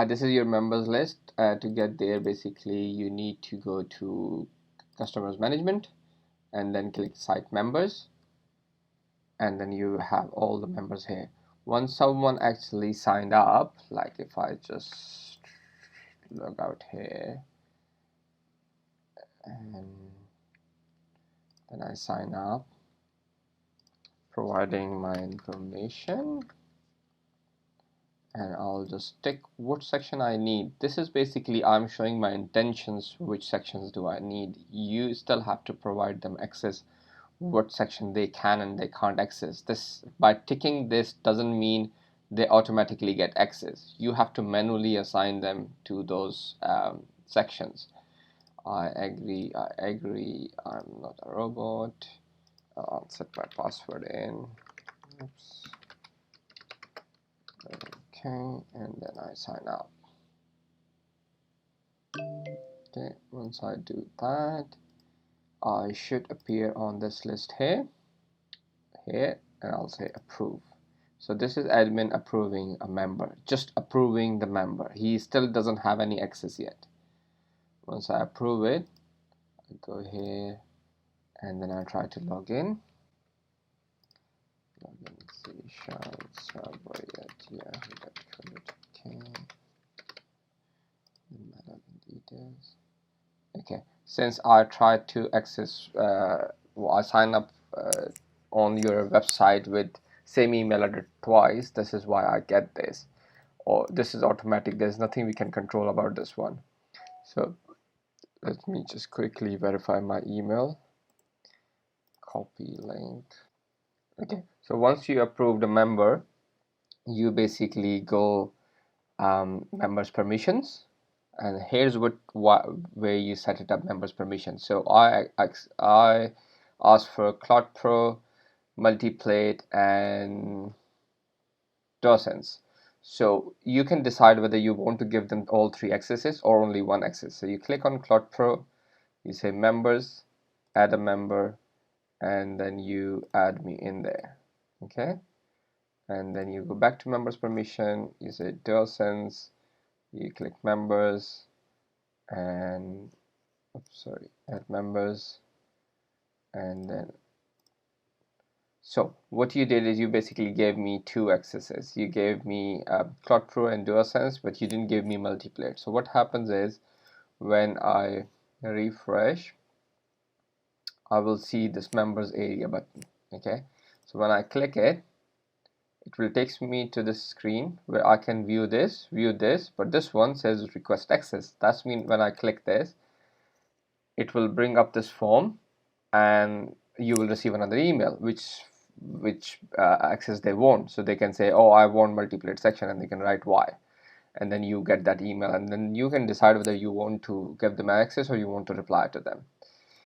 This is your members list. To get there, basically you need to go to customers management and then click site members, and then you have all the members here. Once someone actually signed up, like if I just log out here and then I sign up, providing my information, and I'll just tick what section I need. This is basically I'm showing my intentions, which sections do I need. You still have to provide them access what section they can and they can't access. This, by ticking this, doesn't mean they automatically get access. You have to manually assign them to those sections. I agree, I'm not a robot. I'll set my password in. Oops. Okay, and then I sign up. Okay, once I do that, I should appear on this list here, and I'll say approve. So this is admin approving a member, just approving the member. He still doesn't have any access yet. Once I approve it, I go here and then I try to log in. Login c#yahoo.co.uk. My login details. Okay, since I tried to access, I sign up on your website with same email address twice, this is why I get this. Or this is automatic, there's nothing we can control about this one. So let me just quickly verify my email. Copy link. Okay, so once you approve the member, you basically go members permissions, and here's where you set it up, members permissions. So I asked for CloudPro, Multiplate, and DoSense. So you can decide whether you want to give them all three accesses or only one access. So you click on CloudPro, you say members, add a member, and then you add me in there. Okay, and then you go back to members permission, you say DoSense, you click members, and add members, and then so what you did is you basically gave me two accesses. You gave me CloudPro and DualSense, but you didn't give me Multiplate. So what happens is when I refresh, I will see this members area button. Okay, so when I click it, it will take me to this screen where I can view this, but this one says request access. That means when I click this, it will bring up this form and you will receive another email which access they want. So they can say, oh, I want Multiplate section, and they can write Y, and then you get that email, and then you can decide whether you want to give them access or you want to reply to them.